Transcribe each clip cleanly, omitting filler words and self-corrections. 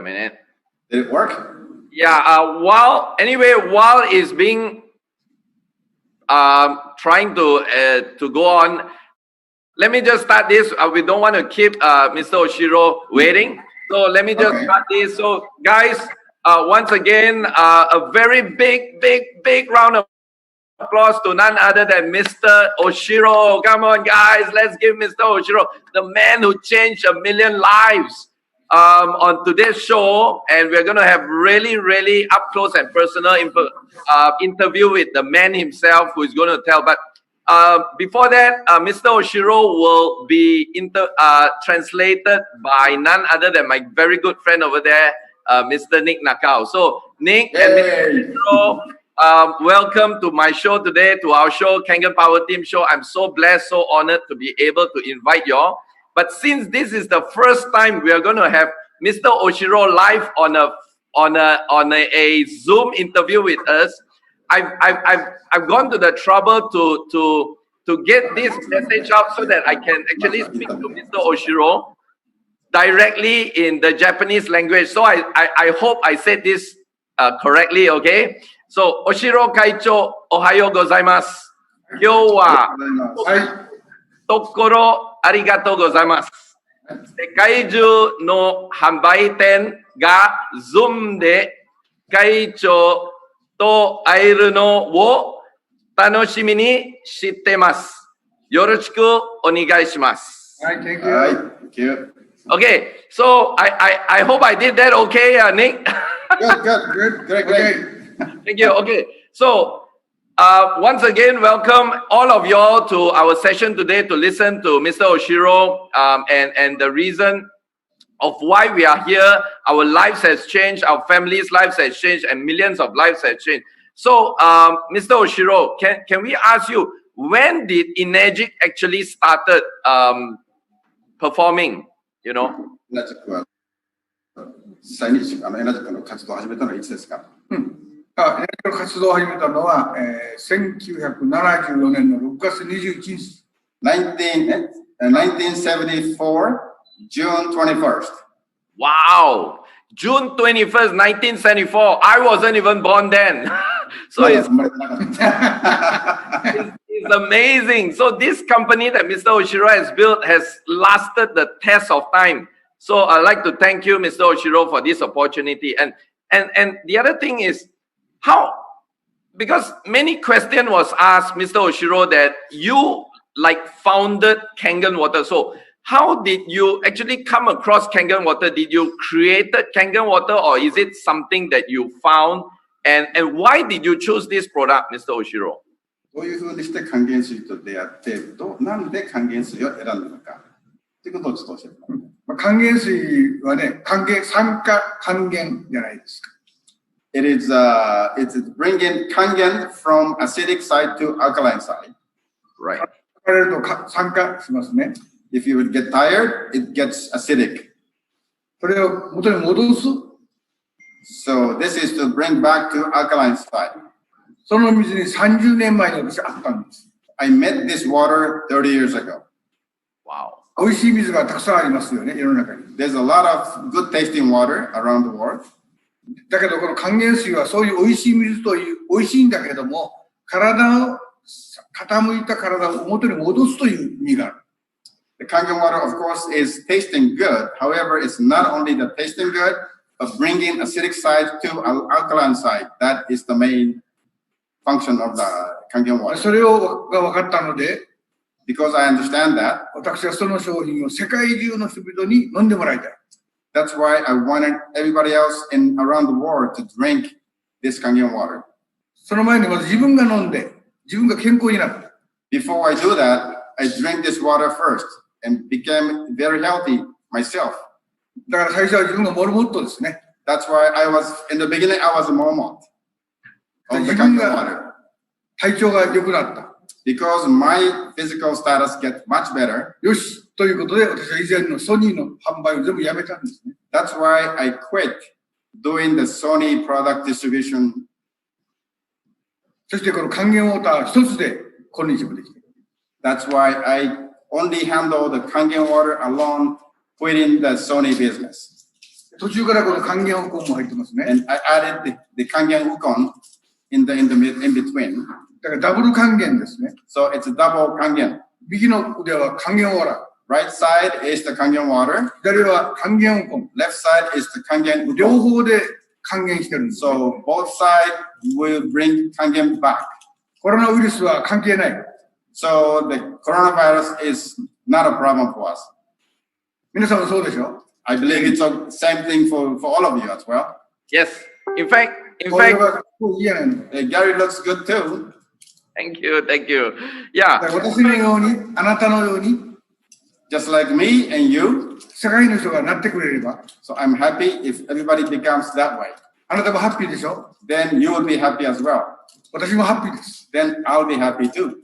minute. Did it work? Yeah. While it's being trying to go on, let me just start this. We don't want to keep Mr. Oshiro waiting. So let me just start this. So guys, once again, a very big round of applause to none other than Mr. Oshiro. Come on, guys, let's give Mr. Oshiro, the man who changed 1 million lives, on today's show. And we're going to have really up close and personal interview with the man himself, who is going to tell. But before that, Mr. Oshiro will be translated by none other than my very good friend over there, Mr. Nick Nakao. So Nick and Mr. Oshiro, welcome to my show today, to our show, Kangen Power Team Show. I'm so blessed, so honored to be able to invite y'all. But since this is the first time we are going to have Mr. Oshiro live on a Zoom interview with us, I've gone to the trouble to get this message out so that I can actually speak to Mr. Oshiro directly in the Japanese language. So I hope I said this correctly, okay? So, Oshiro Kaicho, Ohayo gozaimasu. Kyou wa tokoro arigatou gozaimasu. Sekai no hanbai ten ga Zoom de Kaicho to aeru no wo tanoshimi ni shittemasu. Yoroshiku onegai shimasu. Thank you. Okay, so I hope I did that okay, Nick? Good. Great. Thank you. Okay, so once again, welcome all of y'all to our session today to listen to Mr. Oshiro, and the reason of why we are here. Our lives has changed, our families' lives has changed, and millions of lives have changed. So, Mr. Oshiro, can we ask you, when did Enagic actually started performing? You know. 最日エナジックの活動を始めたのはいつですか？エナジックの活動を始めたのは、1974年の6月21日。1974, June 21st. Wow, June 21st, 1974. I wasn't even born then. So it's amazing. So this company that Mr. Oshiro has built has lasted the test of time. So I'd like to thank you, Mr. Oshiro, for this opportunity. And the other thing is, how, because many question was asked, Mr. Oshiro, that you like founded Kangen Water. So how did you actually come across Kangen Water? Did you create Kangen Water, or is it something that you found? And why did you choose this product, Mr. Oshiro? どういうふうにして還元水と出会って、なんで還元水を選んだのかということをちょっと教えてもらいます。還元水はね、酸化還元じゃないですか。It's bringing kangen from acidic side to alkaline side. Right. 疲れると酸化しますね。If you would get tired, it gets acidic. それを元に戻す。So this is to bring back to alkaline side. その水に30年前に私あったんです。I met this water 30 years ago. Wow. 美味しい水がたくさんありますよね、世の中に。There's a lot of good tasting water around the world. だけどこの還元水はそういう美味しい水という美味しいんだけれども、傾いた体を元に戻すという意味がある。The Kangen water, of course, is tasting good. However, it's not only the tasting good, but bringing acidic side to alkaline side. That is the main function of the Kangen water. それが分かったので、Because I understand that, 私はその商品を世界中の人々に飲んでもらいたい。That's why I wanted everybody else around the world to drink this Kangen water. その前にまず自分が飲んで、自分が健康になる。Before I do that, I drink this water first and became very healthy myself. だから最初は自分がモルモットですね。That's why in the beginning, I was a Mormon of the Kangen water. 体調が良くなった。Because my physical status gets much better. よしということで、私は以前のソニーの販売を全部やめたんですね。That's why I quit doing the Sony product distribution. そしてこの還元ウォーター一つで今日もできている。That's why I only handle the Kangen water alone within the Sony business. 途中からこの還元法も入ってますね。 And I added the Kangen Wukon in between. だからダブル還元ですね。 So it's a double Kangen. 右の腕は還元オーラ。 Right side is the Kangen water. 左は還元ウコン。 Left side is the Kangen 両 Wukon. 方で還元してるんです。 So both sides will bring Kangen back. コロナウイルスは関係ない。 So the coronavirus is not a problem for us. 皆さんもそうでしょ。 I believe it's the same thing for all of you as well. Yes. In fact, これがいいやないの。 Gary looks good too. thank you, thank you. だ Yeah. から私のように、あなたのように、 Just like me and you. 世界の人がなってくれれば、 So I'm happy if everybody becomes that way. あなたもハッピーでしょ。 Then you will be happy as well. 私もハッピーです。 Then I'll be happy too.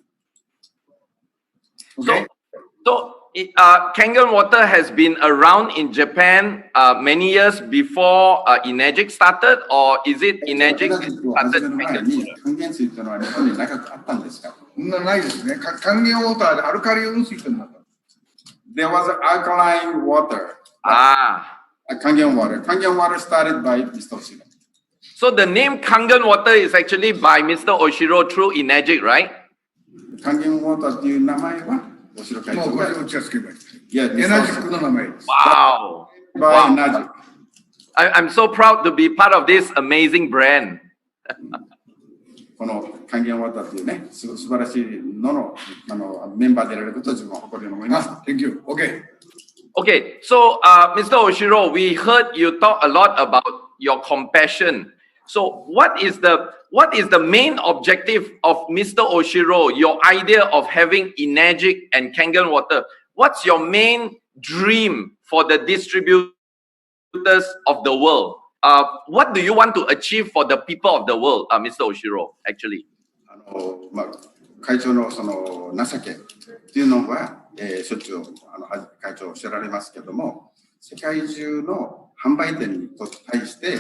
Okay? So Kangen water has been around in Japan many years before Enagic started, or is it Enagic that started Kangen water? 還元水というのは日本に長くあったんですか？そんなないですね。還元ウォーターでアルカリ温水となった。 There was alkaline water. Ah. Kangen water. Kangen water started by Mr. Oshiro. So the name Kangen water is actually by Mr. Oshiro through Enagic, right? Kangen water という名前はOshiro会もう長がこれをつけばいい。 Yeah, エナジックの名前です。 Wow. by Enagic. I'm so proud to be part of this amazing brand. この還元ウォーターというね、素晴らしいののメンバーであられることを自分は誇りに思います。あ、Thank you. Okay. Okay, so Mr. Oshiro, we heard you talk a lot about your compassion. So what is the main objective of Mr. Oshiro, your idea of having Enagic and Kangen water? What's your main dream for the distributors of the world? What do you want to achieve for the people of the world, Mr. Oshiro, actually? 会長のその情けっていうのは、しょっちゅう会長おっしゃられますけども、世界中の販売店に対して、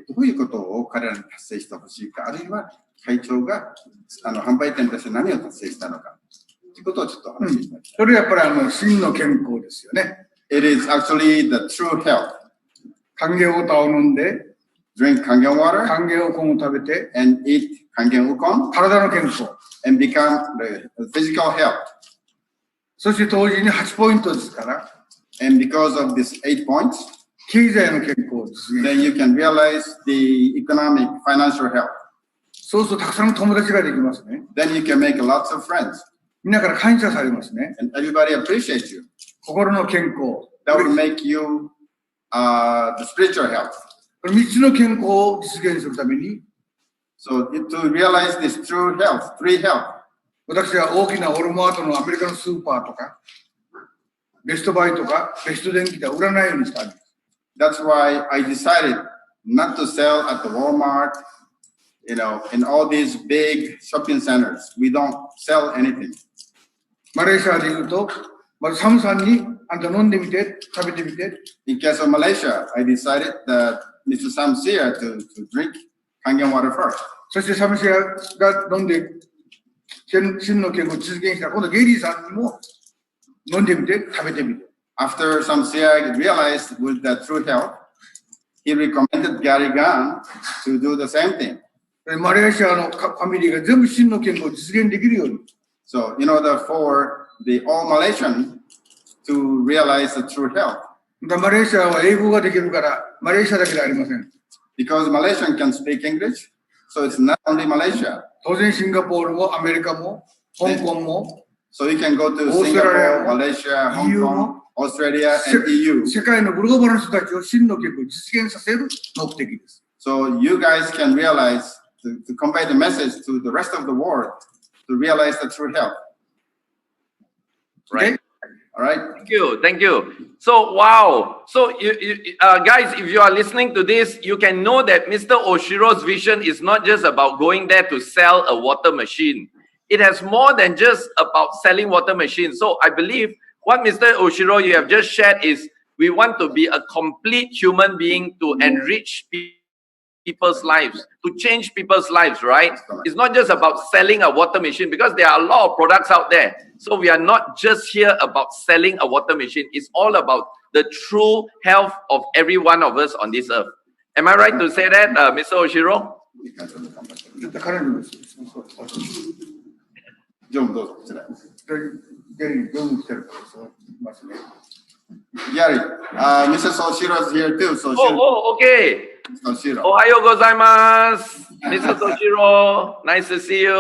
どういうことを彼らに達成してほしいか、あるいは会長が販売店に対して何を達成したのかということをちょっとお話ししたい。それはやっぱり真の健康ですよね。It is actually the true health. 還元ウォーターを飲んで、 Drink Kangen water 還元ウコンを食べて、 and eat Kangen Wukon 体の健康。 and become the physical health. そして同時に8ポイントですから、 And because of these 8 points, 経済の健康を実現。 then you can realize the economic, financial health. そうするとたくさんの友達ができますね。 Then you can make lots of friends みんなから感謝されますね。 and everybody appreciates you. 心の健康。 That will make you the spiritual health. これ3つの健康を実現するために、 So to realize this true health, three health, 私は大きなオルマートのアメリカのスーパーとか、ベストバイとか、ベスト電機では売らないようにしたんです。 that's why I decided not to sell at the Walmart, in all these big shopping centers. We don't sell anything. マレーシアで言うと、まずサムさんにあんた飲んでみて、食べてみて。 In case of Malaysia, I decided that Mr. Samsia to drink Kangen water first. そしてサムシアが飲んで、真の健康を実現したら、今度ゲイリーさんにも飲んでみて、食べてみて。 After Samsia realized with the true health, he recommended Gary Gunn to do the same thing. マレーシアのファミリーが全部真の健康を実現できるように。 So, in order for the all Malaysian to realize the true health, マレーシアは英語ができるから、マレーシアだけではありません。 because Malaysian can speak English, so it's not only Malaysia. 当然シンガポールもアメリカも香港も So you can go to Australia, Singapore, Malaysia, Hong EU, Kong, Australia, and EU. 世界のグローバルの人たちを真の健康を実現させる目的です。 So you guys can realize to convey the message to the rest of the world to realize the true health. Right. All right. Thank you. So wow. So guys, if you are listening to this, you can know that Mr. Oshiro's vision is not just about going there to sell a water machine. It has more than just about selling water machines. So I believe what Mr. Oshiro you have just shared is we want to be a complete human being to enrich people's lives, to change people's lives, right? It's not just about selling a water machine, because there are a lot of products out there. So we are not just here about selling a water machine. It's all about the true health of every one of us on this earth. Am I right to say that, Mr. Oshiro? ちょっと彼にもそうジョンどうぞこちら。ゲリー、業務来てるからそう言いますね。Gary, Mrs. Oshiro is here too. So Okay. Oshiro. Ohayo gozaimasu, Mrs. Oshiro. Nice to see you.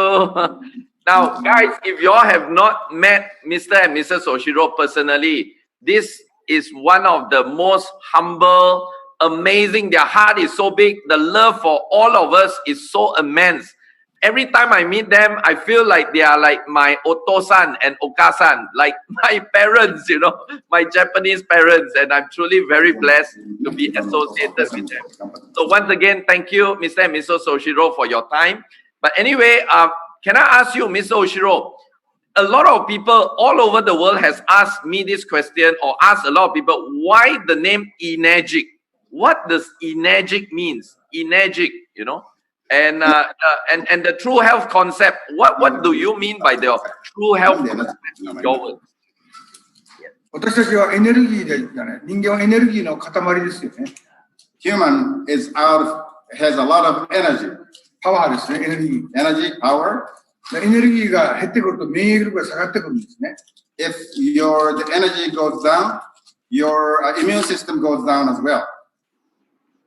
Now, guys, if you all have not met Mr. and Mrs. Oshiro personally, this is one of the most humble, amazing. Their heart is so big. The love for all of us is so immense. Every time I meet them, I feel like they are like my otosan and okasan, like my parents, my Japanese parents, and I'm truly very blessed to be associated with them. So once again, thank you, Mr. and Mrs. Oshiro, for your time. But anyway, can I ask you, Mr. Oshiro, a lot of people all over the world has asked me this question, or asked a lot of people, why the name Enagic? What does Enagic means? Enagic, and the true health concept. What do you mean by the true health concept? Your words. 私たちはエネルギーで人間はエネルギーの塊ですよね。Human has a lot of energy. パワーですね、エネルギー。Energy, power. エネルギーが減ってくると免疫力が下がってくるんですね。If the energy goes down, your immune system goes down as well.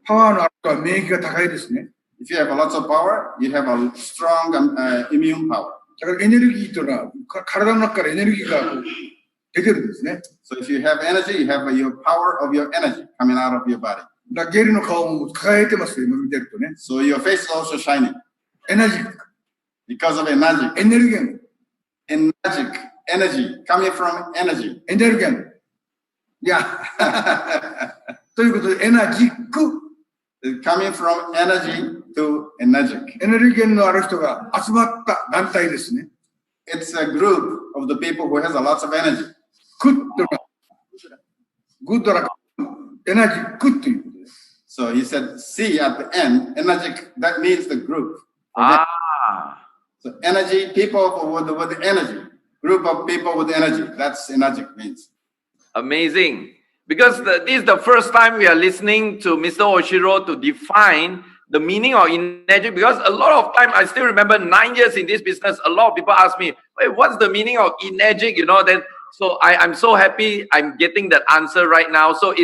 パワーのある人は免疫が高いですね。If you have a lot of power, you have a strong immune power. だからエネルギーというのは体の中からエネルギーが出てるんですね。So if you have energy, you have your power of your energy coming out of your body. だからゲリの顔も輝いてますよ、今見てるとね。So your face is also shining. エナジック。Because of Enagic. エネルゲン。Enagic, energy, coming from energy. エネルゲン。いや。ということで、エナジック。Coming from energy to Enagic. エネルギーのある人が集まった団体ですね。It's a group of the people who has a lot of energy. クッドラ。グッドラ。エナジックということです。So he said, C at the end, Enagic, that means the group. So energy, people with energy. Group of people with energy. That's Enagic means. Amazing. Because this is the first time we are listening to Mr. Oshiro to define the meaning of Enagic. Because a lot of time, I still remember 9 years in this business, a lot of people ask me, wait, what's the meaning of Enagic? Then so I'm so happy I'm getting that answer right now. So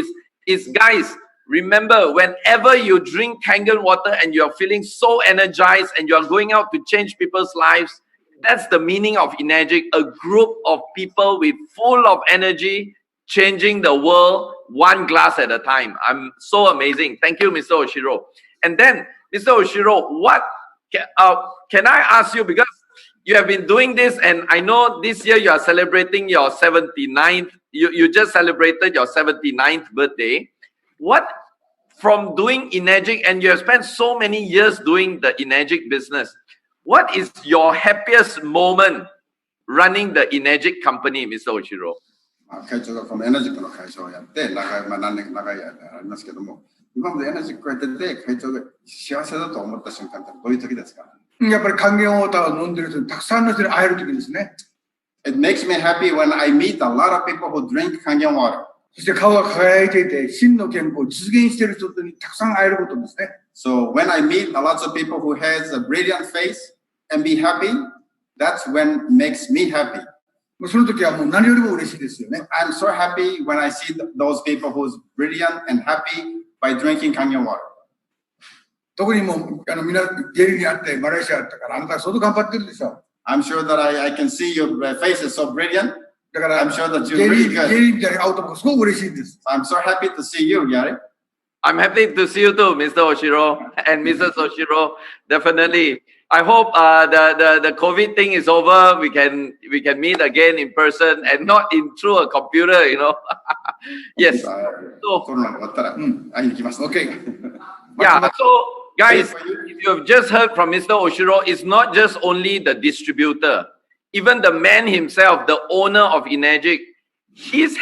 it's guys, remember, whenever you drink Kangen water and you are feeling so energized and you are going out to change people's lives, that's the meaning of Enagic, a group of people with full of energy, changing the world one glass at a time. I'm so amazing. Thank you, Mr. Oshiro. And then, Mr. Oshiro, what can I ask you, because you have been doing this, and I know this year you are celebrating your 79th, you just celebrated your 79th birthday. What, from doing Enagic, and you have spent so many years doing the Enagic business, what is your happiest moment running the Enagic company, Mr. Oshiro? 会長がこのエナジックの会社をやって何年か長い間ありますけども、今までエナジックをやってて会長が幸せだと思った瞬間ってどういう時ですか？やっぱり還元ウォーターを飲んでる人にたくさんの人に会える時ですね。It makes me happy when I meet a lot of people who drink Kangen water. そして顔が輝いていて真の健康を実現している人にたくさん会えることですね。So when I meet a lot of people who has a brilliant face and be happy, that's when makes me happy. その時はもう何よりも嬉しいですよね。I'm so happy when I see those people who's brilliant and happy by drinking Kangen water. 特にもうみんなゲリにあってマレーシアだったからあなたは相当頑張ってるでしょ。I'm sure that I can see your face is so brilliant. だから I'm sure that you're really good. ゲリみたいに会うとすごく嬉しいです。I'm so happy to see you, Gary. I'm happy to see you too, Mr. Oshiro and Mrs. Oshiro. Definitely. I hope the COVID thing is over. We can meet again in person and not through a computer, Yes. So, Okay. Yeah. So, guys, if you have just heard from Mr. Oshiro, it's not just only the distributor. Even the man himself, the owner of Enagic, his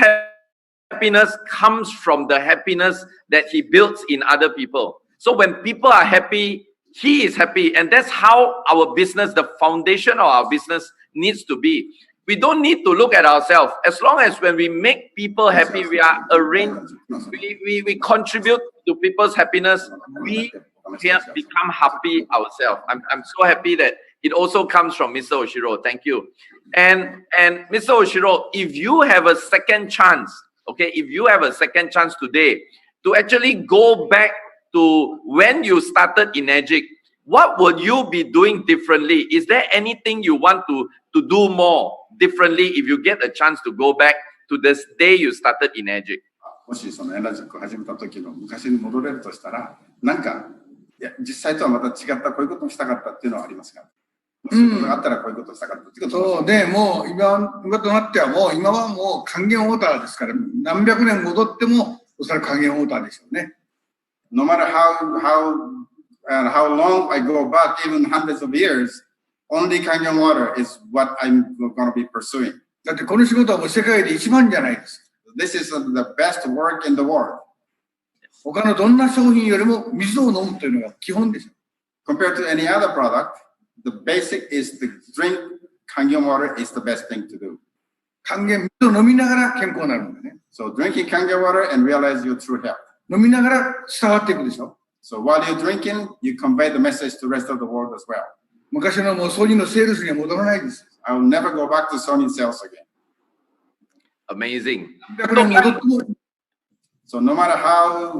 happiness comes from the happiness that he builds in other people. So when people are happy, he is happy. And that's how our business, the foundation of our business needs to be. We don't need to look at ourselves. As long as when we make people happy, we are arranged, we contribute to people's happiness, we can become happy ourselves. I'm so happy that it also comes from Mr. Oshiro. Thank you. And Mr. Oshiro, if you have a second chance, okay, if you have a second chance today to actually go back to when you started Enagic, what would you be doing differently? Is there anything you want to do more differently if you get a chance to go back to this day you started Enagic? もしそのエナジックを始めた時の昔に戻れるとしたら、なんかいや実際とはまた違ったこういうことをしたかったっていうのはありますか？そういうことがあったらこういうことをしたかったっていうこと。そうで、もう今となってはもう今はもう還元ウォーターですから、何百年戻ってもおそらく還元ウォーターでしょうね。No matter how long I go back, even hundreds of years, only Kangen water is what I'm going to be pursuing. だってこの仕事はもう世界で一番じゃないです。This is the best work in the world. 他のどんな商品よりも水を飲むというのが基本です。Compared to any other product, the basic is to drink Kangen water is the best thing to do. 還元水を飲みながら健康になるんでね。So drinking Kangen water and realize your true health. 飲みながら伝わっていくでしょ。So while you're drinking, you convey the message to the rest of the world as well. 昔のもうソニーのセールスには戻らないです。I will never go back to Sony sales again. Amazing. So no matter how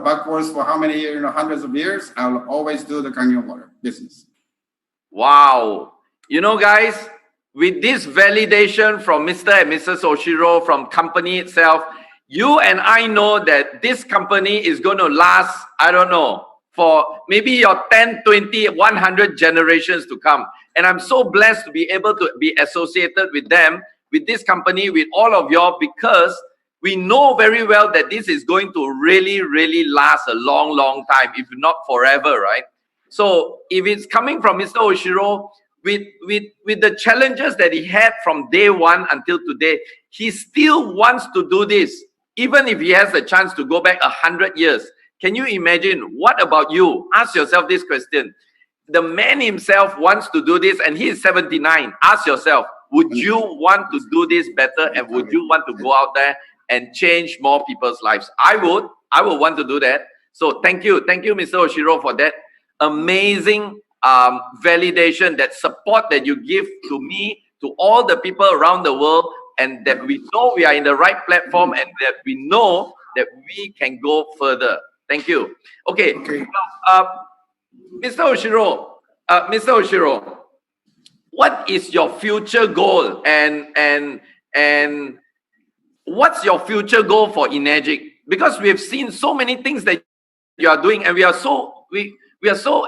backwards for how many years, hundreds of years, I will always do the Kangen water business. Wow. You know, guys, with this validation from Mr. and Mrs. Oshiro, from company itself, you and I know that this company is going to last, I don't know, for maybe your 10, 20, 100 generations to come. And I'm so blessed to be able to be associated with them, with this company, with all of y'all, because we know very well that this is going to really, really last a long, long time, if not forever, right? So if it's coming from Mr. Oshiro, with the challenges that he had from day one until today, he still wants to do this, even if he has a chance to go back 100 years. Can you imagine? What about you? Ask yourself this question. The man himself wants to do this and he is 79. Ask yourself, would you want to do this better, and would you want to go out there and change more people's lives? I would want to do that. So thank you, Mr. Oshiro, for that amazing validation, that support that you give to me, to all the people around the world, and that we know we are in the right platform, and that we know that we can go further. Thank you. Okay. Mr. Oshiro, what is your future goal, and what's your future goal for Enagic? Because we have seen so many things that you are doing, and we are so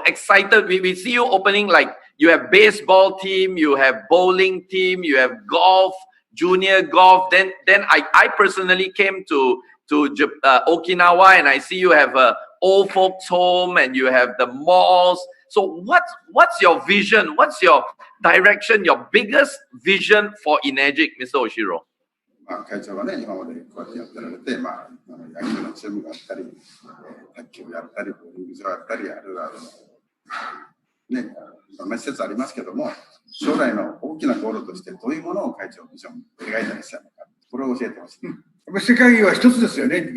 excited. We see you opening, like you have baseball team, you have bowling team, you have golf, junior golf. Then I personally came to Okinawa, and I see you have a old folks home, and you have the malls. So what's your vision? What's your direction? Your biggest vision for Enagic, Mr. Oshiro? 会長がね、今までこうやってやってられて、野球のチームがあったり、卓球やったり、陸上やったり、あるいはね、いろんな施設ありますけども、将来の大きなゴールとしてどういうものを会長ビジョン描いたりしたのか、これを教えてほしい。世界は一つですよね。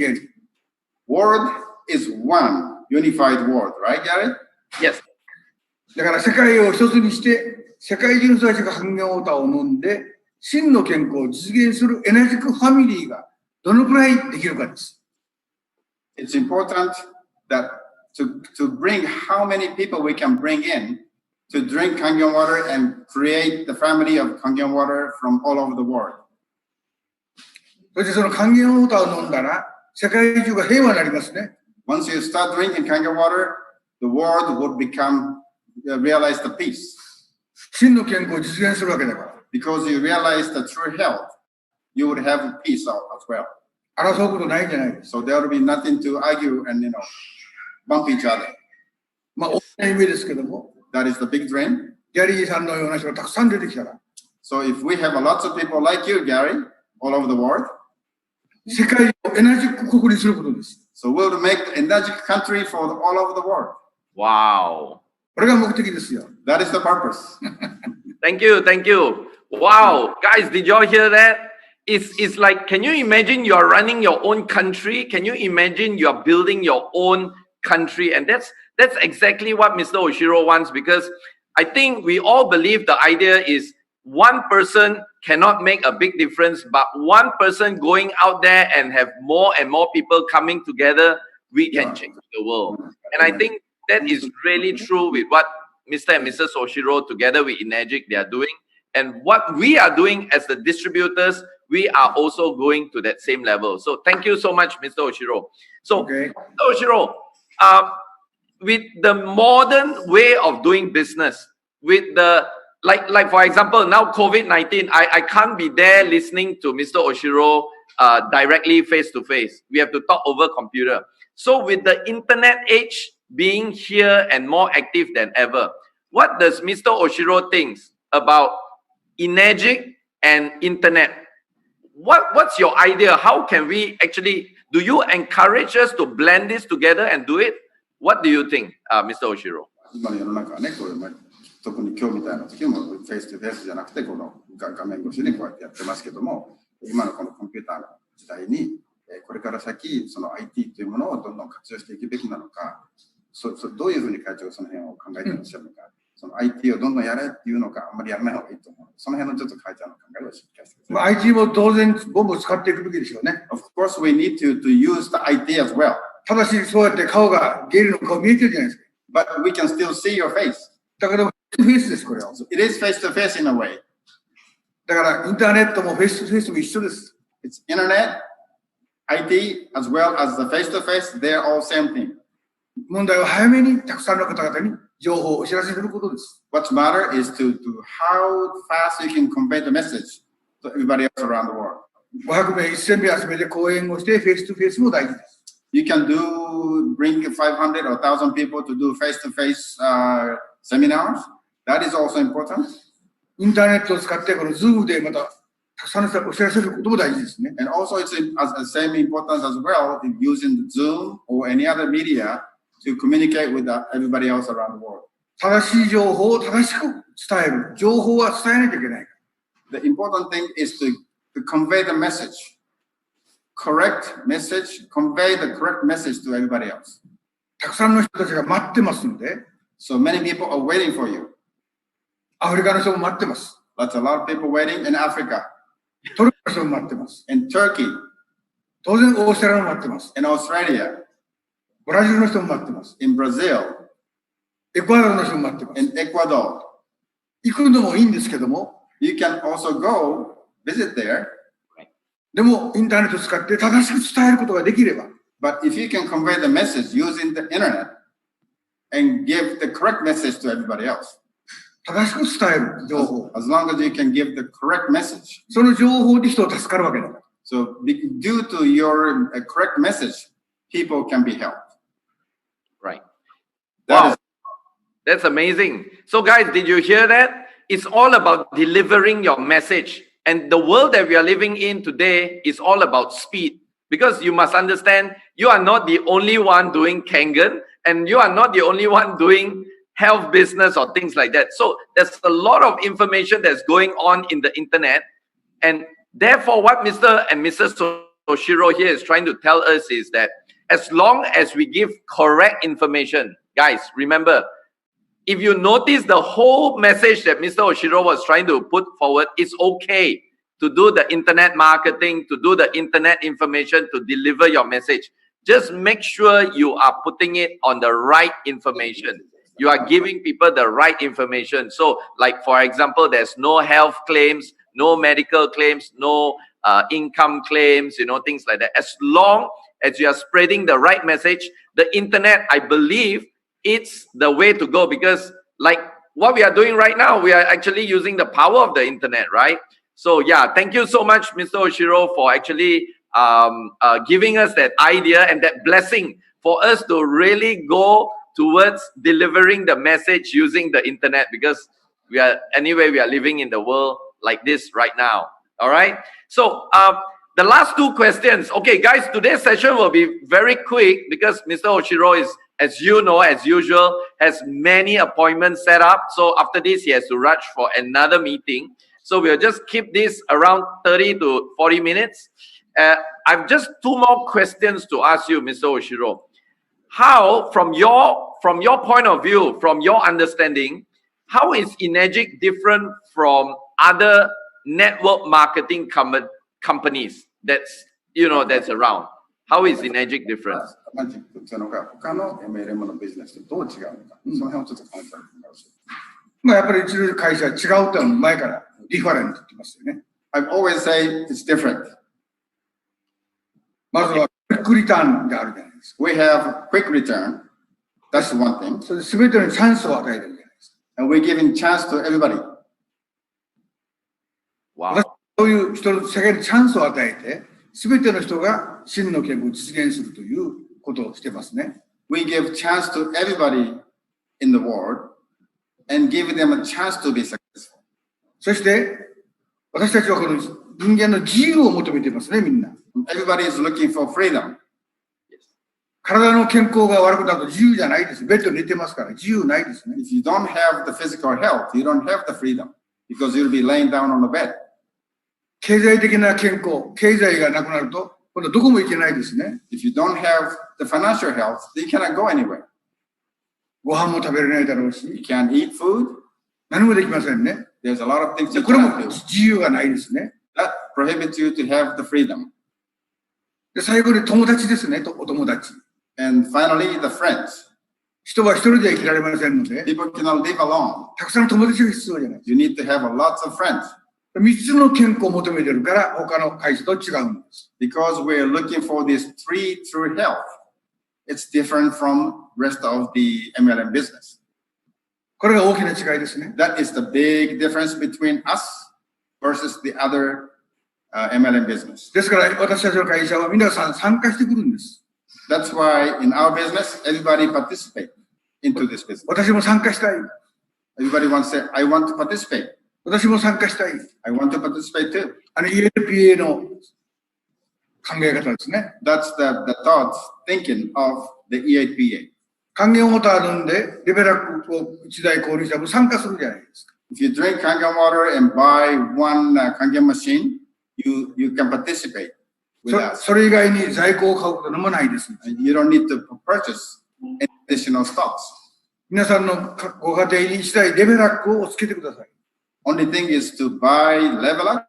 World is one unified world, right, Gary? Yes. だから世界を一つにして、世界中の人たちが還元ウォーターを飲んで、真の健康を実現するエナジックファミリーがどのくらいできるかです。It's important that to bring how many people we can bring in to drink Kangen water and create the family of Kangen water from all over the world. そしてその還元ウォーターを飲んだら世界中が平和になりますね。Once you start drinking Kangen water, the world would become realize the peace. 真の健康を実現するわけだから。Because you realize the true health, you would have peace as well. 争うことないんじゃないです。So there will be nothing to argue and bump each other. 大きな夢ですけども。That is the big dream. ギャリーさんのような人がたくさん出てきたら。So if we have lots of people like you, Gary, all over the world, 世界をエナジック国にすることです。So we'll make Enagic country for all over the world. Wow. これが目的ですよ。 That is the purpose. Thank you, thank you. Wow, guys, did y'all hear that? It's like, can you imagine you're running your own country? Can you imagine you're building your own country? And that's exactly what Mr. Oshiro wants, because I think we all believe the idea is one person cannot make a big difference, but one person going out there and have more and more people coming together, we can change the world. And I think that is really true with what Mr. and Mrs. Oshiro together with Enagic they are doing, and what we are doing as the distributors, we are also going to that same level. So thank you so much, Mr. Oshiro. So Okay. Mr. Oshiro, with the modern way of doing business, with the like for example now COVID-19, I can't be there listening to Mr. Oshiro directly face to face. We have to talk over computer. So with the internet age being here and more active than ever, what does Mr. Oshiro think about Enagic and internet? What's your idea? How can we actually, do you encourage us to blend this together and do it? What do you think, Mr. Oshiro? 今の世の中はね、これ特に今日みたいな時もフェイスとフェイスじゃなくてこの画面越しにこうやってやってますけども、今のこのコンピューターの時代にこれから先その IT というものをどんどん活用していくべきなのか、どういうふうに会長がその辺を考えていらっしゃるのか、その IT をどんどんやれっていうのか、あんまりやらない方がいいと思う。その辺のちょっと会長の考えを聞かせてください。IT も当然ボンボン使っていくべきでしょうね。Of course, we need to use the IT as well. ただしそうやって顔がゲイルの顔見えてるじゃないですか。 But we can still see your face. だからフェイスですこれは。 So it is face to face in a way. だからインターネットもフェイスとフェイスも一緒です。 It's internet, IT, as well as the face to face. They're all same thing. 問題は早めにたくさんの方々に情報をお知らせすることです。 What's matter is to how fast you can convey the message to everybody else around the world. 500名、1000名集めて講演をしてフェイスとフェイスも大事です。 You can bring 500 or 1,000 people to do face-to-face seminars. That is also important. インターネットを使ってこの Zoom でまたたくさんの人にお知らせすることも大事ですね。 And also it's the same importance as well in using Zoom or any other media to communicate with everybody else around the world. 正しい情報を正しく伝える。情報は伝えないといけない。 The important thing is to convey the message. Correct message, convey the correct message to everybody else. たくさんの人たちが待ってますので、 So many people are waiting for you. アフリカの人も待ってます。 That's a lot of people waiting in Africa, トルコの人も待ってます。 in Turkey, 当然オーストラリアも待ってます。 in Australia, ブラジルの人も待ってます。 in Brazil, エクアドルの人も待ってます。 in Ecuador. 行くのもいいんですけども、 You can also go visit there. でもインターネットを使って正しく伝えることができれば、 But if you can convey the message using the internet and give the correct message to everybody else, 正しく伝える情報、 as long as you can give the correct message. その情報で人を助かるわけだから。 So due to your correct message, people can be helped. Right. That Wow. is That's amazing. So guys, did you hear that? It's all about delivering your message. And the world that we are living in today is all about speed. Because you must understand, you are not the only one doing Kangen, and you are not the only one doing health business or things like that. So there's a lot of information that's going on in the internet. And therefore, what Mr. and Mrs. Oshiro here is trying to tell us is that as long as we give correct information, guys, remember, if you notice the whole message that Mr. Oshiro was trying to put forward, it's okay to do the internet marketing, to do the internet information, to deliver your message. Just make sure you are putting it on the right information. You are giving people the right information. So, like, for example, there's no health claims, no medical claims, no income claims, things like that. As long as you are spreading the right message, the internet, I believe, it's the way to go, because like what we are doing right now, we are actually using the power of the internet, right? So yeah, thank you so much, Mr. Oshiro, for actually giving us that idea and that blessing for us to really go towards delivering the message using the internet, because we are living in the world like this right now. All right. So the last two questions. Okay, guys, today's session will be very quick because Mr. Oshiro is, as you know, as usual, has many appointments set up. So after this, he has to rush for another meeting. So we'll just keep this around 30 to 40 minutes. I've just two more questions to ask you, Mr. Oshiro. How, from your point of view, from your understanding, how is Enagic different from other network marketing companies that's around? How is Enagic different? マジックというのが他の MLM のビジネスとどう違うのか、その辺をちょっと考えてみましょう。やっぱりうちの会社は違うってのは前からディファレントって言ってますよね。I've always say it's different. まずはクイックリターンがあるじゃないですか。We have quick return. That's one thing. それで全てのチャンスを与えてるじゃないですか。And we're giving chance to everybody. Wow. そういう人の世界にチャンスを与えて、全ての人が真の健康を実現するということをしてますね。We give chance to everybody in the world and give them a chance to be successful. そして私たちはこの人間の自由を求めていますね、みんな。Everybody is looking for freedom. 体の健康が悪くなると自由じゃないです。ベッドに寝てますから自由ないですね。If you don't have the physical health, you don't have the freedom because you'll be laying down on the bed. 経済的な健康、経済がなくなると今度どこも行けないですね。If you don't have the financial health, you cannot go anywhere. ご飯も食べれないだろう You し、 can't eat food. 何もできませんね。 There's a lot of things で you これも cannot do. 自由がないですね。 That prohibits you to have the freedom. で最後に友達ですね、お友達。And finally, the friends. 人は一人では生きられませんので、 People cannot live alone. たくさんの友達が必要じゃないです You need to have lots of friends か。3つの健康を求めてるから他の会社と違うんです。 because we're looking for this three true health. It's different from rest of the MLM business. これが大きな違いですね。 That is the big difference between us versus the other MLM business. ですから私たちの会社は皆さん参加してくるんです。 That's why in our business, everybody participate into this business. 私も参加したい。 Everybody wants to say, I want to participate. 私も参加したい。 I want to participate too. ELPA の考え方ですね。 That's the thought, thinking of the E8PA. 還元ウォーター飲んでレベルアップを1台購入したら参加するじゃないですか。 If you drink Kangen water and buy one Kangen machine, you can participate with us. それ以外に在庫を買うこともないです。 And you don't need to purchase additional stocks. 皆さんのご家庭に1台レベルアップをつけてください。 Only thing is to buy level up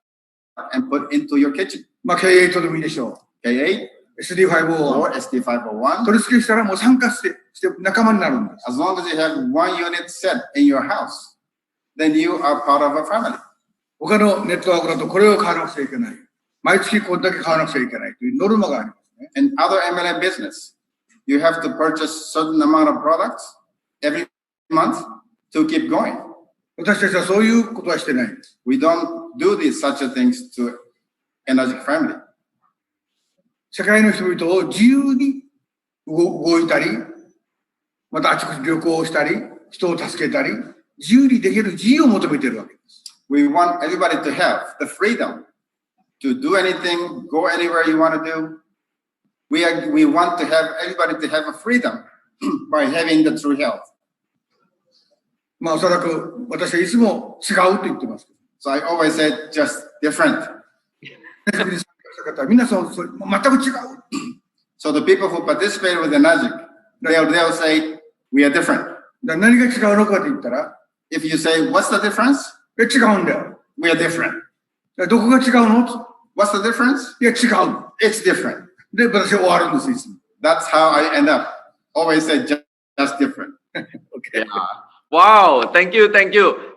and put into your kitchen. K8 でもいいでしょう。K8 SD501 or SD501. 取り付けしたらもう参加して仲間になるんです。 As long as you have one unit set in your house, then you are part of a family. 他のネットワークだとこれを買わなくちゃいけない。毎月これだけ買わなくちゃいけないというノルマがありますね。 In other MLM business, you have to purchase certain amount of products every month to keep going. 私たちはそういうことはしてないんです。 We don't do these such a things to Enagic family. 世界の人々を自由に動いたり、またあちこち旅行をしたり、人を助けたり、自由にできる自由を求めているわけです。 We want everybody to have the freedom to do anything, go anywhere you want to do. We want to have everybody to have a freedom by having the true health. おそらく私はいつも違うと言ってます。 So I always say just different. 皆さんそれ全く違う。 So the people who participate with Enagic, they'll say we are different. 何が違うのかと言ったら、 If you say what's the difference? 違うんだよ。 We are different. どこが違うの？ What's the difference? いや違う。 It's different. で私は終わるんですいつも。 That's how I end up. Always say just different. Okay. Wow, thank you.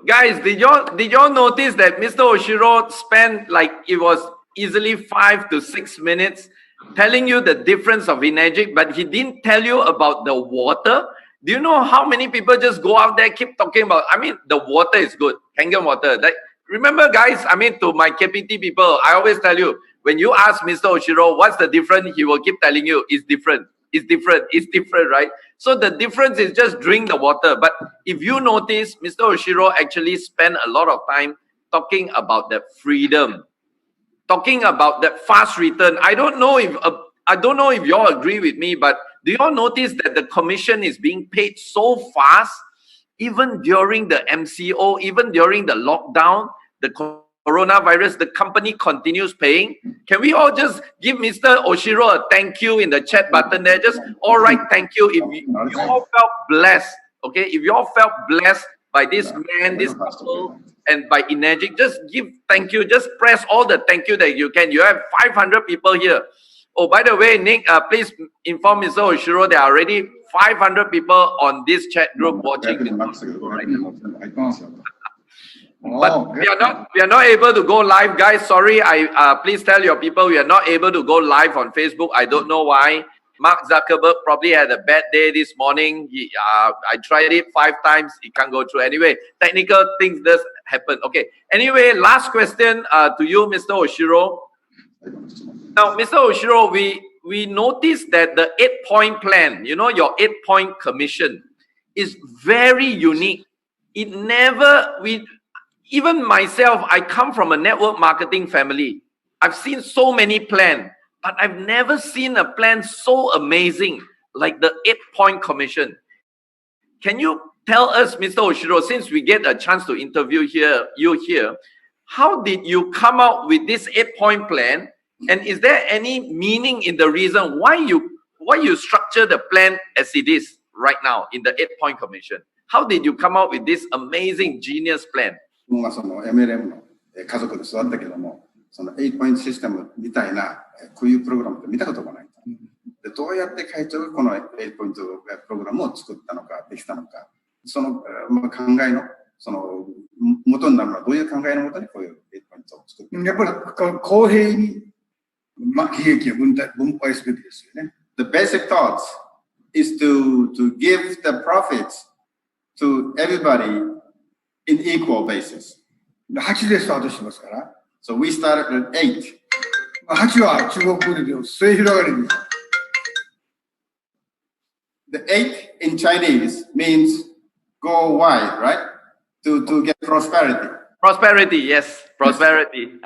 Guys, did y'all notice that Mr. Oshiro spent like it was easily 5 to 6 minutes telling you the difference of Enagic, but he didn't tell you about the water? Do you know how many people just go out there, keep talking about, the water is good, Kangen water. Like, remember guys, to my KPT people, I always tell you, when you ask Mr. Oshiro, what's the difference? He will keep telling you, it's different, right? So the difference is just drink the water. But if you notice, Mr. Oshiro actually spent a lot of time talking about the freedom. talking about that fast return. I don't know if you all agree with me, but do you all notice that the commission is being paid so fast, even during the MCO, even during the lockdown, the coronavirus, the company continues paying? Can we all just give Mr. Oshiro a thank you in the chat button there? Just all right, thank you. If you all felt blessed, okay, if you all felt blessed by this man, this couple, and by Enagic, just give thank you. Just press all the thank you that you can. You have 500 people here. Oh, by the way, Nick, please inform Mr. Oshiro there are already 500 people on this chat group watching this right now. But we are not able to go live, guys. Sorry, please tell your people we are not able to go live on Facebook. I don't know why. Mark Zuckerberg probably had a bad day this morning. I tried it 5 times. It can't go through. Anyway, technical things does happen. Okay. Anyway, last question to you, Mr. Oshiro. Now, Mr. Oshiro, we noticed that the 8-point plan, you know, your 8-point commission is very unique. It never, even myself, I come from a network marketing family. I've seen so many plans, but I've never seen a plan so amazing like the 8-point commission. Can you tell us, Mr. Oshiro, since we get a chance to interview you here, how did you come out with this 8-point plan? And is there any meaning in the reason why you structure the plan as it is right now in the 8-point commission? How did you come out with this amazing genius plan? その MLM の家族で育ったけども、その8ポイントシステムみたいなこういうプログラムって見たことがない。でどうやって会長がこの8ポイントプログラムを作ったのかできたのか、その考えのその元になるのはどういう考えのもとにこういう8ポイントを作ったのか。やっぱり公平に利益を分配すべきですよね。The basic thought is to give the profits to everybody in equal basis. 8でスタートしますから。So we started at 8. 8は中国語で末広がりです。The 8 in Chinese means go wide, right? To get prosperity. Prosperity, yes, prosperity.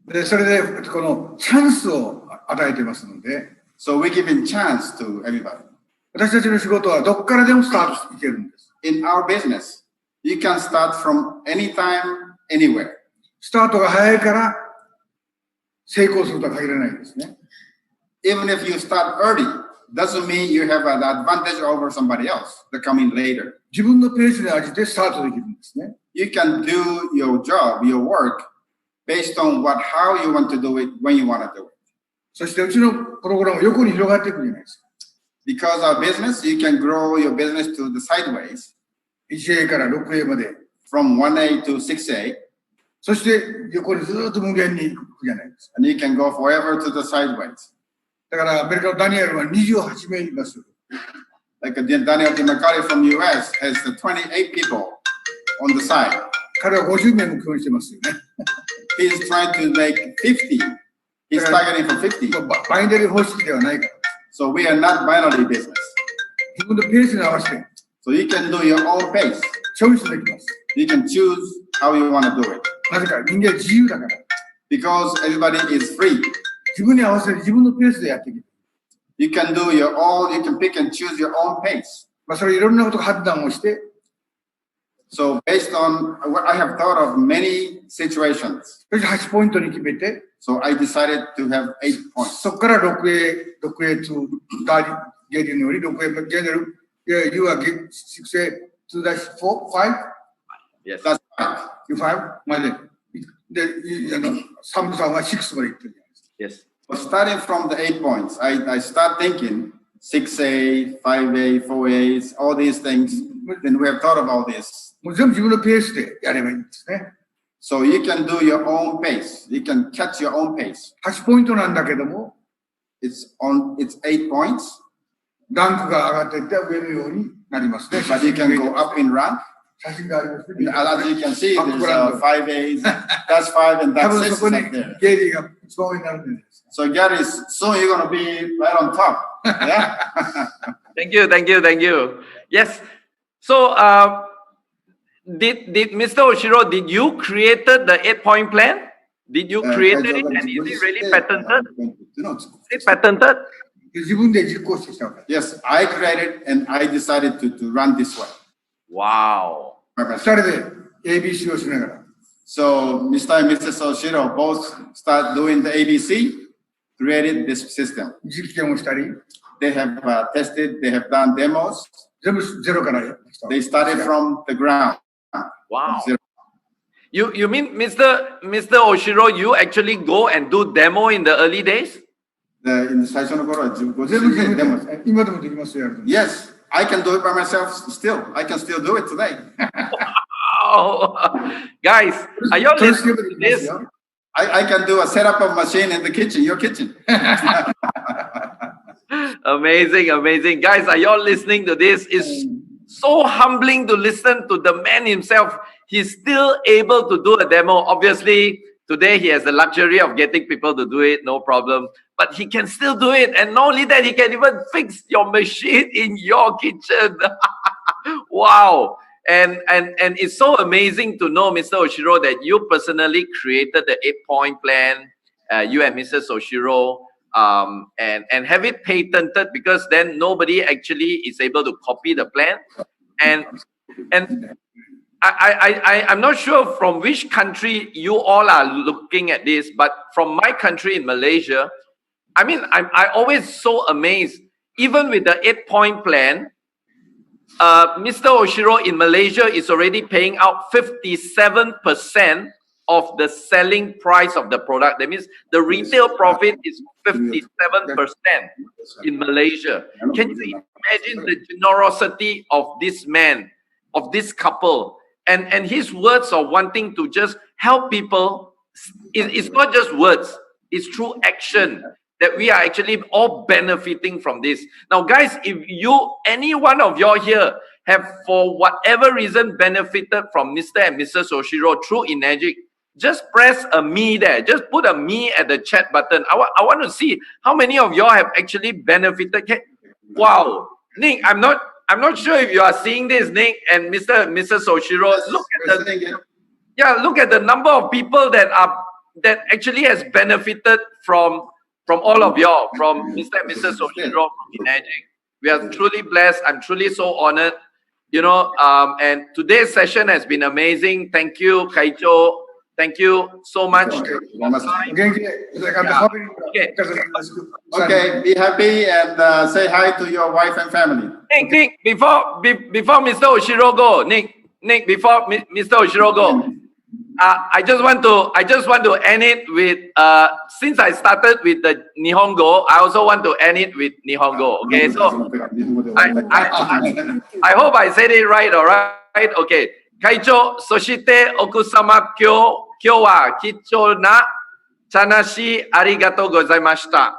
でそれでこのチャンスを与えてますので。So we give chance to everybody. 私たちの仕事はどこからでもスタートしていけるんです。In our business, you can start from anytime, anywhere. スタートが早いから成功するとは限らないんですね。Even if you start early, doesn't mean you have an advantage over somebody else that come in later. 自分のペースに応じてスタートできるんですね。You can do your job, your work, based on how you want to do it, when you want to do it. そしてうちのプログラムは横に広がっていくじゃないですか。Because our business, you can grow your business to the sideways. 1A から 6A まで。From 1A to 6A. そして横にずっと無限に行くじゃないですか。And you can go forever to the sideways. だからアメリカのダニエルは28名います。Like Daniel DeMacari from US has 28 people on the side. 彼は50名目標にしてますよね。He's trying to make 50. He's targeting for 50. バイナリー方式ではないから。So we are not binary business. 自分のペースに合わせて。So you can do your own pace. チョイスできます。You can choose how you want to do it. なぜか人間は自由だから。Because everybody is free. 自分に合わせて自分のペースでやっていく。You can do your own, you can pick and choose your own pace. それいろんなこと判断をして。So based on what I have thought of many situations. そして8ポイントに決めて。So I decided to have 8 points. そこから 6A to ゲリのように 6A ゲル、you are 6A to dash 4, 5? Yes. That's right. You 5? まで。で、サムさんは6まで行ってるじゃないですか。Yes. So starting from the 8 points, I start thinking 6A, 5A, 4A, all these things. Then we have thought about this. もう全部自分のペースでやればいいんですね。So you can do your own pace. You can catch your own pace. 8ポイントなんだけども、it's 8 points. ランクが上がっていって上のようになりますね。But you can go up in rank. 写真がありますね。As you can see, there's 5A's. That's 5 and that's 6 そこに up there. ゲリが一番上になるんじゃないですか。So Gary, soon you're going to be right on top. Yeah. Thank you. Yes. So, did Mr. Oshiro, did you created the 8-point plan? Did you create it and is it really patented? Is it patented? 自分で実行してきたわけ。 Yes, I created and I decided to run this way. Wow. 2人で ABC をしながら。 So Mr. and Mrs. Oshiro both start doing the ABC, created this system. 実験をしたり、 They have tested, they have done demos. 全部ゼロからやってきた。 They started from the ground. Wow. Zero. You mean Mr. Oshiro, you actually go and do demo in the early days?最初の頃はご自全部身で自分 demos. で今でもできますよ。やると Yes, I can do it by myself still. I can still do it today. Oh, guys, are you all それして listening も to できます this? よ。 I can do a setup of machine in the kitchen, your kitchen. Amazing, amazing. Guys, are you all listening to this? It's so humbling to listen to the man himself. He's still able to do a demo. Obviously, today he has the luxury of getting people to do it, no problem. But he can still do it. And not only that, he can even fix your machine in your kitchen. Wow. And it's so amazing to know, Mr. Oshiro, that you personally created the 8-point plan, you and Mrs. Oshiro, and have it patented, because then nobody actually is able to copy the plan. And I'm not sure from which country you all are looking at this, but from my country in Malaysia, I mean, I always so amazed, even with the 8-point plan, Mr. Oshiro in Malaysia is already paying out 57% of the selling price of the product. That means the retail profit is 57% in Malaysia. Can you imagine the generosity of this man, of this couple, and his words of wanting to just help people? It's not just words, it's through action that we are actually all benefiting from this. Now, guys, if any one of y'all here have, for whatever reason, benefited from Mr. and Mrs. Oshiro through Enagic, just press a me there. Just put a me at the chat button. I want to see how many of y'all have actually benefited. Wow, Nick, I'm not sure if you are seeing this, Nick and Mr. and Mrs. Oshiro. Look at the number of people that actually has benefited from all of y'all, from Mr. and Mrs. Oshiro, from Enagic. We are truly blessed. I'm truly so honored, and today's session has been amazing. Thank you, Kaicho. Thank you so much. Okay, Okay. be happy and say hi to your wife and family. Nick, before Mr. Oshiro go, Nick, before Mr. Oshiro go, I just want to end it with since I started with the Nihongo, I also want to end it with Nihongo. Okay, so I hope I said it right. All right. Okay. Kaicho, soshite okusama kyo wa kicho na chanashi arigatou gozaimashita.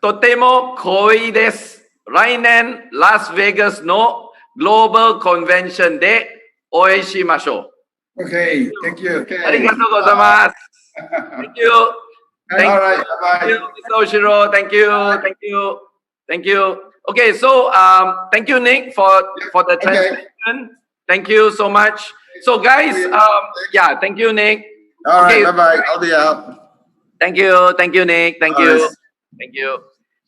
Totemo koi desu. Rainen Las Vegas no Global Convention de OHSHIRO. Okay, thank you. Okay. Arigatou gozaimasu. Thank you. All right, bye-bye. Thank you, Mr. Oshiro. Thank you. Okay, so thank you, Nick, for the translation. Thank you so much. So, guys, thank you, Nick. All right, bye-bye. I'll be out. Thank you, Nick. Thank you.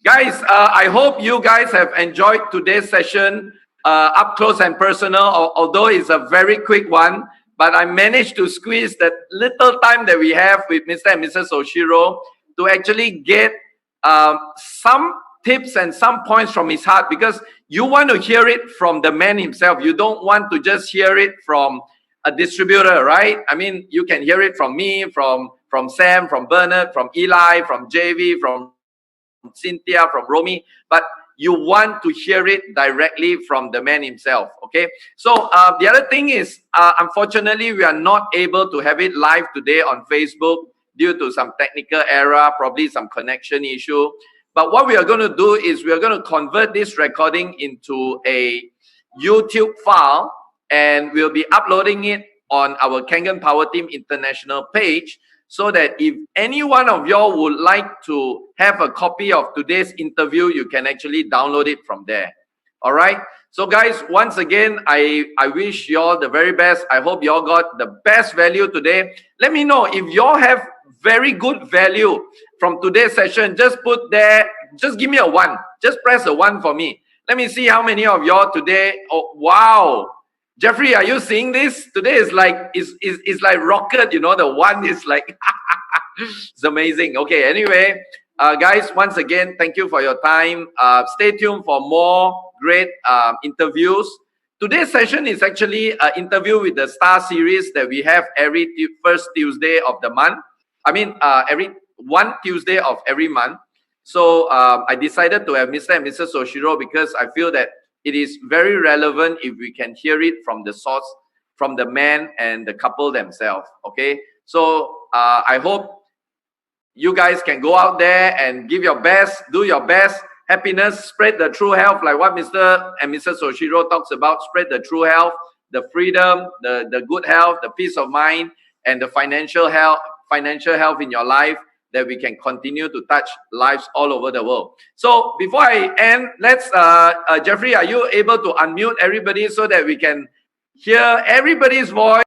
Guys, I hope you guys have enjoyed today's session, up close and personal, although it's a very quick one. But I managed to squeeze that little time that we have with Mr. and Mrs. Oshiro to actually get some tips and some points from his heart, because you want to hear it from the man himself. You don't want to just hear it from a distributor, right? I mean, you can hear it from me, from Sam, from Bernard, from Eli, from JV, from Cynthia, from Romy, but you want to hear it directly from the man himself. Okay, so the other thing is, unfortunately, we are not able to have it live today on Facebook due to some technical error, probably some connection issue. But what we are going to do is we are going to convert this recording into a YouTube file, and we'll be uploading it on our Kangen Power Team International page, so that if any one of y'all would like to have a copy of today's interview, you can actually download it from there. All right. So guys, once again, I wish you all the very best. I hope you all got the best value today. Let me know if you all have very good value from today's session. Just put there, just give me a 1. Just press a 1 for me. Let me see how many of you all today. Oh, wow. Jeffrey, are you seeing this? Today is like, is like rocket, you know, the 1 is like, it's amazing. Okay, anyway, guys, once again, thank you for your time. Stay tuned for more great interviews. Today's session is actually an interview with the Star Series that we have every first Tuesday of the month. I mean, every one Tuesday of every month. So I decided to have Mr. and Mrs. Oshiro because I feel that it is very relevant if we can hear it from the source, from the man and the couple themselves. Okay, so I hope you guys can go out there and give your best, do your best. Happiness, spread the true health, like what Mr. and Mrs. Oshiro talks about. Spread the true health, the freedom, the good health, the peace of mind, and the financial health in your life, that we can continue to touch lives all over the world. So before I end, let's Jeffrey, are you able to unmute everybody so that we can hear everybody's voice?